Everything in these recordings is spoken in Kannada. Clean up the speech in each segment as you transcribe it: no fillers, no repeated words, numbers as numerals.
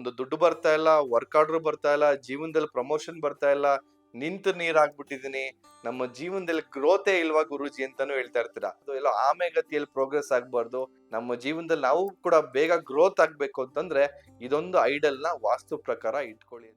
ಒಂದು ದುಡ್ಡು ಬರ್ತಾ ಇಲ್ಲ, ವರ್ಕ್ ಆರ್ಡರ್ ಬರ್ತಾ ಇಲ್ಲ, ಜೀವನದಲ್ಲಿ ಪ್ರಮೋಷನ್ ಬರ್ತಾ ಇಲ್ಲ, ನಿಂತು ನೀರಾಗ್ಬಿಟ್ಟಿದೀನಿ, ನಮ್ಮ ಜೀವನದಲ್ಲಿ ಗ್ರೋತೆ ಇಲ್ವಾ ಗುರೂಜಿ ಅಂತಾನು ಹೇಳ್ತಾ ಇರ್ತೀರಾ. ಅದು ಎಲ್ಲ ಆಮೆಗತಿಯಲ್ಲಿ ಪ್ರೋಗ್ರೆಸ್ ಆಗ್ಬಾರ್ದು, ನಮ್ಮ ಜೀವನದಲ್ಲಿ ನಾವು ಕೂಡ ಬೇಗ ಗ್ರೋತ್ ಆಗ್ಬೇಕು ಅಂತಂದ್ರೆ ಇದೊಂದು ಐಡಲ್ ನ ವಾಸ್ತು ಪ್ರಕಾರ ಇಟ್ಕೊಳ್ಳಿ.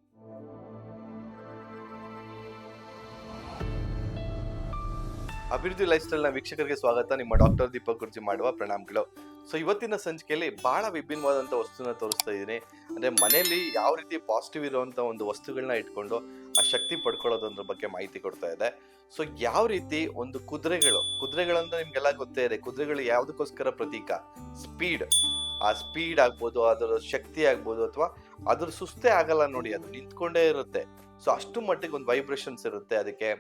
ಅಭಿವೃದ್ಧಿ ಲೈಫ್ ಸ್ಟೈಲ್ ನ ವೀಕ್ಷಕರಿಗೆ ಸ್ವಾಗತ. ನಿಮ್ಮ ಡಾಕ್ಟರ್ ದೀಪಕ್ ಗುರ್ಜಿ ಮಾಡುವ ಪ್ರಣಾಮಗಳು. ಸೊ ಇವತ್ತಿನ ಸಂಚಿಕೆಯಲ್ಲಿ ಬಹಳ ವಿಭಿನ್ನವಾದಂತ ವಸ್ತುನ ತೋರಿಸ್ತಾ ಇದ್ದೀನಿ. ಅಂದ್ರೆ ಮನೆಯಲ್ಲಿ ಯಾವ ರೀತಿ ಪಾಸಿಟಿವ್ ಇರುವಂತ ಒಂದು ವಸ್ತುಗಳನ್ನ ಇಟ್ಕೊಂಡು ಆ ಶಕ್ತಿ ಪಡ್ಕೊಳ್ಳೋದ್ರ ಬಗ್ಗೆ ಮಾಹಿತಿ ಕೊಡ್ತಾ ಇದೆ. ಸೊ ಯಾವ ರೀತಿ ಒಂದು ಕುದುರೆಗಳಂದ್ರೆ ನಿಮ್ಗೆಲ್ಲ ಗೊತ್ತೇ ಇದೆ. ಕುದುರೆಗಳು ಯಾವ್ದಕ್ಕೋಸ್ಕರ ಪ್ರತೀಕ? ಸ್ಪೀಡ್. ಆ ಸ್ಪೀಡ್ ಆಗ್ಬೋದು, ಅದರ ಶಕ್ತಿ ಆಗ್ಬೋದು, ಅಥವಾ ಅದ್ರ ಸುಸ್ತೇ ಆಗಲ್ಲ ನೋಡಿ, ಅದು ನಿಂತ್ಕೊಂಡೇ ಇರುತ್ತೆ. ಸೊ ಅಷ್ಟು ಮಟ್ಟಿಗೆ ಒಂದು ವೈಬ್ರೇಷನ್ಸ್ ಇರುತ್ತೆ ಅದಕ್ಕೆ.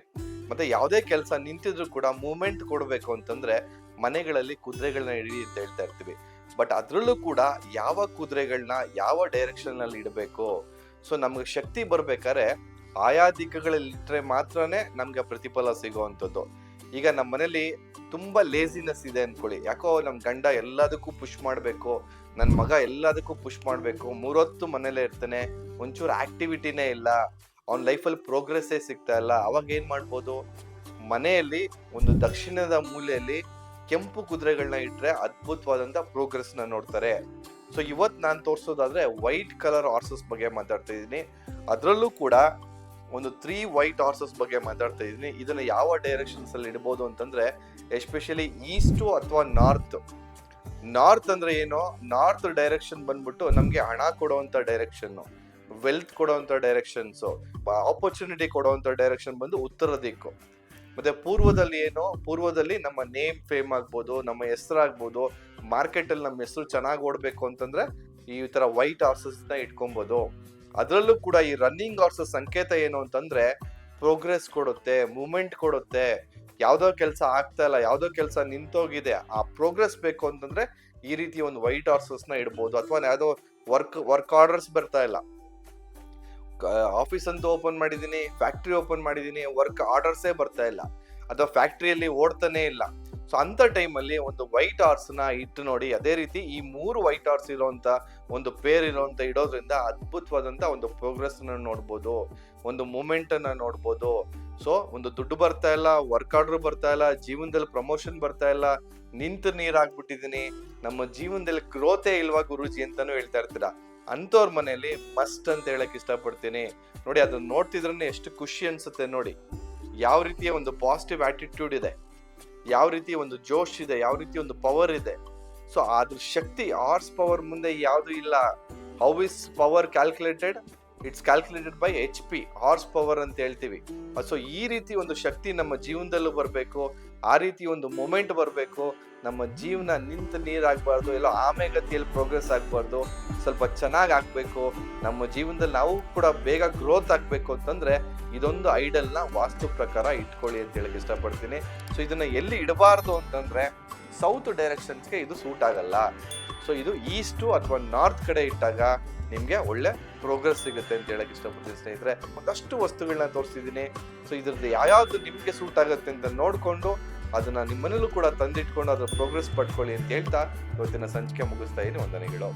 ಮತ್ತೆ ಯಾವುದೇ ಕೆಲಸ ನಿಂತಿದ್ರು ಕೂಡ ಮೂವ್ಮೆಂಟ್ ಕೊಡ್ಬೇಕು ಅಂತಂದ್ರೆ ಮನೆಗಳಲ್ಲಿ ಕುದುರೆಗಳನ್ನ ಇಡಿ ಅಂತ ಹೇಳ್ತಾ ಇರ್ತೀವಿ. ಬಟ್ ಅದ್ರಲ್ಲೂ ಕೂಡ ಯಾವ ಕುದುರೆಗಳನ್ನ ಯಾವ ಡೈರೆಕ್ಷನ್ ನಲ್ಲಿ ಇಡಬೇಕು. ಸೊ ನಮ್ಗೆ ಶಕ್ತಿ ಬರ್ಬೇಕಾದ್ರೆ ಆಯಾ ದಿಕ್ಕಗಳಲ್ಲಿ ಇಟ್ರೆ ಮಾತ್ರನೇ ನಮ್ಗೆ ಪ್ರತಿಫಲ ಸಿಗುವಂಥದ್ದು. ಈಗ ನಮ್ಮ ಮನೇಲಿ ತುಂಬಾ ಲೇಸಿನೆಸ್ ಇದೆ ಅನ್ಕೊಳ್ಳಿ, ಯಾಕೋ ನಮ್ ಗಂಡ ಎಲ್ಲದಕ್ಕೂ ಪುಷ್ ಮಾಡ್ಬೇಕು, ನನ್ ಮಗ ಎಲ್ಲದಕ್ಕೂ ಪುಷ್ ಮಾಡ್ಬೇಕು, 3 ಹೊತ್ತು ಮನೇಲೆ ಇರ್ತಾನೆ, ಒಂಚೂರು ಆಕ್ಟಿವಿಟಿನೇ ಇಲ್ಲ, ಅವ್ನ ಲೈಫಲ್ಲಿ ಪ್ರೋಗ್ರೆಸ್ಸೇ ಸಿಗ್ತಾ ಇಲ್ಲ. ಅವಾಗ ಏನ್ ಮಾಡ್ಬೋದು? ಮನೆಯಲ್ಲಿ ಒಂದು ದಕ್ಷಿಣದ ಮೂಲೆಯಲ್ಲಿ ಕೆಂಪು ಕುದುರೆಗಳನ್ನ ಇಟ್ರೆ ಅದ್ಭುತವಾದಂತ ಪ್ರೋಗ್ರೆಸ್ ನ ನೋಡ್ತಾರೆ. ಸೊ ಇವತ್ ನಾನ್ ತೋರ್ಸೋದಾದ್ರೆ ವೈಟ್ ಕಲರ್ ಹಾರ್ಸಸ್ ಬಗ್ಗೆ ಮಾತಾಡ್ತಾ ಇದ್ದೀನಿ. ಅದ್ರಲ್ಲೂ ಕೂಡ ಒಂದು 3 ವೈಟ್ ಹಾರ್ಸಸ್ ಬಗ್ಗೆ ಮಾತಾಡ್ತಾ ಇದ್ದೀನಿ. ಇದನ್ನ ಯಾವ ಡೈರೆಕ್ಷನ್ಸ್ ಅಲ್ಲಿ ಇಡಬಹುದು ಅಂತಂದ್ರೆ ಎಸ್ಪೆಷಲಿ ಈಸ್ಟ್ ಅಥವಾ ನಾರ್ತ್ ಅಂದ್ರೆ ಏನು? ನಾರ್ತ್ ಡೈರೆಕ್ಷನ್ ಬಂದ್ಬಿಟ್ಟು ನಮ್ಗೆ ಹಣ ಕೊಡುವಂತ ಡೈರೆಕ್ಷನ್, ವೆಲ್ತ್ ಕೊಡುವಂತ ಡೈರೆಕ್ಷನ್ಸ್, ಆಪರ್ಚುನಿಟಿ ಕೊಡುವಂತ ಡೈರೆಕ್ಷನ್ ಬಂದು ಉತ್ತರ ದಿಕ್ಕು. ಮತ್ತೆ ಪೂರ್ವದಲ್ಲಿ ನಮ್ಮ ನೇಮ್ ಫೇಮ್ ಆಗ್ಬೋದು, ನಮ್ಮ ಹೆಸರಾಗ್ಬೋದು, ಮಾರ್ಕೆಟ್ ಅಲ್ಲಿ ನಮ್ಮ ಹೆಸರು ಚೆನ್ನಾಗಿ ಓಡ್ಬೇಕು ಅಂತಂದ್ರೆ ಈ ತರ ವೈಟ್ ಹಾರ್ಸಸ್ ನ ಇಟ್ಕೊಬಹುದು. ಅದ್ರಲ್ಲೂ ಕೂಡ ಈ ರನ್ನಿಂಗ್ ಹಾರ್ಸಸ್ ಸಂಕೇತ ಏನು ಅಂತಂದ್ರೆ ಪ್ರೋಗ್ರೆಸ್ ಕೊಡುತ್ತೆ, ಮೂವ್ಮೆಂಟ್ ಕೊಡುತ್ತೆ. ಯಾವ್ದೋ ಕೆಲಸ ಆಗ್ತಾ ಇಲ್ಲ, ಯಾವ್ದೋ ಕೆಲಸ ನಿಂತೋಗಿದೆ, ಆ ಪ್ರೋಗ್ರೆಸ್ ಬೇಕು ಅಂತಂದ್ರೆ ಈ ರೀತಿ ಒಂದು ವೈಟ್ ಹಾರ್ಸಸ್ ನ ಇಡ್ಬೋದು. ಅಥವಾ ಯಾವ್ದೋ ವರ್ಕ್ ಆರ್ಡರ್ಸ್ ಬರ್ತಾ ಇಲ್ಲ, ಆಫೀಸ್ ಅಂತೂ ಓಪನ್ ಮಾಡಿದೀನಿ, ಫ್ಯಾಕ್ಟ್ರಿ ಓಪನ್ ಮಾಡಿದೀನಿ, ವರ್ಕ್ ಆರ್ಡರ್ಸೇ ಬರ್ತಾ ಇಲ್ಲ, ಅಥವಾ ಫ್ಯಾಕ್ಟ್ರಿಯಲ್ಲಿ ಓಡ್ತಾನೆ ಇಲ್ಲ. ಸೊ ಅಂತ ಟೈಮಲ್ಲಿ ಒಂದು ವೈಟ್ ಹಾರ್ಸ್ ನ ಇಟ್ಟು ನೋಡಿ. ಅದೇ ರೀತಿ ಈ 3 ವೈಟ್ ಹಾರ್ಸ್ ಇರುವಂತ ಒಂದು ಪೇರ್ ಇರುವಂತ ಇಡೋದ್ರಿಂದ ಅದ್ಭುತವಾದಂತ ಒಂದು ಪ್ರೋಗ್ರೆಸ್ ನ ನೋಡ್ಬೋದು, ಒಂದು ಮೂಮೆಂಟ್ ಅನ್ನ ನೋಡ್ಬೋದು. ಸೊ ಒಂದು ದುಡ್ಡು ಬರ್ತಾ ಇಲ್ಲ, ವರ್ಕ್ ಆರ್ಡರ್ ಬರ್ತಾ ಇಲ್ಲ, ಜೀವನದಲ್ಲಿ ಪ್ರಮೋಷನ್ ಬರ್ತಾ ಇಲ್ಲ, ನಿಂತು ನೀರಾಗ್ಬಿಟ್ಟಿದೀನಿ, ನಮ್ಮ ಜೀವನದಲ್ಲಿ ಗ್ರೋತೆ ಇಲ್ವಾ ಗುರೂಜಿ ಅಂತಾನು ಹೇಳ್ತಾ ಇರ್ತೀರಾ. ಅಂತವ್ರ ಮನೆಯಲ್ಲಿ ಮಸ್ಟ್ ಅಂತ ಹೇಳಕ್ ಇಷ್ಟಪಡ್ತೀನಿ. ನೋಡಿ, ಅದನ್ನ ನೋಡ್ತಿದ್ರೆ ಎಷ್ಟು ಖುಷಿ ಅನ್ಸುತ್ತೆ ನೋಡಿ. ಯಾವ ರೀತಿಯ ಒಂದು ಪಾಸಿಟಿವ್ ಆಟಿಟ್ಯೂಡ್ ಇದೆ, ಯಾವ ರೀತಿ ಒಂದು ಜೋಶ್ ಇದೆ, ಯಾವ ರೀತಿ ಒಂದು ಪವರ್ ಇದೆ. ಸೊ ಅದ್ರ ಶಕ್ತಿ, ಹಾರ್ಸ್ ಪವರ್ ಮುಂದೆ ಯಾವುದು ಇಲ್ಲ. How is power calculated? It's calculated by HP, horse power ಅಂತ ಹೇಳ್ತೀವಿ. ಸೊ ಈ ರೀತಿ ಒಂದು ಶಕ್ತಿ ನಮ್ಮ ಜೀವನದಲ್ಲೂ ಬರಬೇಕು, ಆ ರೀತಿ ಒಂದು ಮೊಮೆಂಟ್ ಬರಬೇಕು. ನಮ್ಮ ಜೀವನ ನಿಂತು ನೀರಾಗಬಾರ್ದು, ಎಲ್ಲ ಆಮೆಗತಿಯಲ್ಲಿ ಪ್ರೋಗ್ರೆಸ್ ಆಗಬಾರ್ದು, ಸ್ವಲ್ಪ ಚೆನ್ನಾಗಿ ಆಗ್ಬೇಕು. ನಮ್ಮ ಜೀವನದಲ್ಲಿ ನಾವು ಕೂಡ ಬೇಗ ಗ್ರೋತ್ ಆಗ್ಬೇಕು ಅಂತಂದ್ರೆ ಇದೊಂದು ಐಡಲ್ ನ ವಾಸ್ತು ಪ್ರಕಾರ ಇಟ್ಕೊಳ್ಳಿ ಅಂತ ಹೇಳಕ್ ಇಷ್ಟಪಡ್ತೀನಿ. ಸೊ ಇದನ್ನ ಎಲ್ಲಿ ಇಡಬಾರ್ದು ಅಂತಂದ್ರೆ ಸೌತ್ ಡೈರೆಕ್ಷನ್ಸ್ಗೆ ಇದು ಸೂಟ್ ಆಗಲ್ಲ. ಸೊ ಇದು ಈಸ್ಟ್ ಅಥವಾ ನಾರ್ತ್ ಕಡೆ ಇಟ್ಟಾಗ ನಿಮ್ಗೆ ಒಳ್ಳೆ ಪ್ರೋಗ್ರೆಸ್ ಸಿಗುತ್ತೆ ಅಂತ ಹೇಳಕ್ ಇಷ್ಟಪಡ್ತೀನಿ ಸ್ನೇಹಿತರೆ. ಒಂದಷ್ಟು ವಸ್ತುಗಳನ್ನ ತೋರಿಸಿದ್ದೀನಿ. ಸೊ ಇದ್ರದ್ದು ಯಾವ್ಯಾವ್ದು ನಿಮ್ಗೆ ಸೂಟ್ ಆಗುತ್ತೆ ಅಂತ ನೋಡ್ಕೊಂಡು ಅದನ್ನ ನಿಮ್ಮನೇಲೂ ಕೂಡ ತಂದಿಟ್ಕೊಂಡು ಅದ್ರ ಪ್ರೋಗ್ರೆಸ್ ಪಡ್ಕೊಳ್ಳಿ ಅಂತ ಹೇಳ್ತಾ ಇವತ್ತಿನ ಸಂಚಿಕೆ ಮುಗಿಸ್ತಾ ಇದ್ದೀನಿ. ವಂದನೆಗಳು.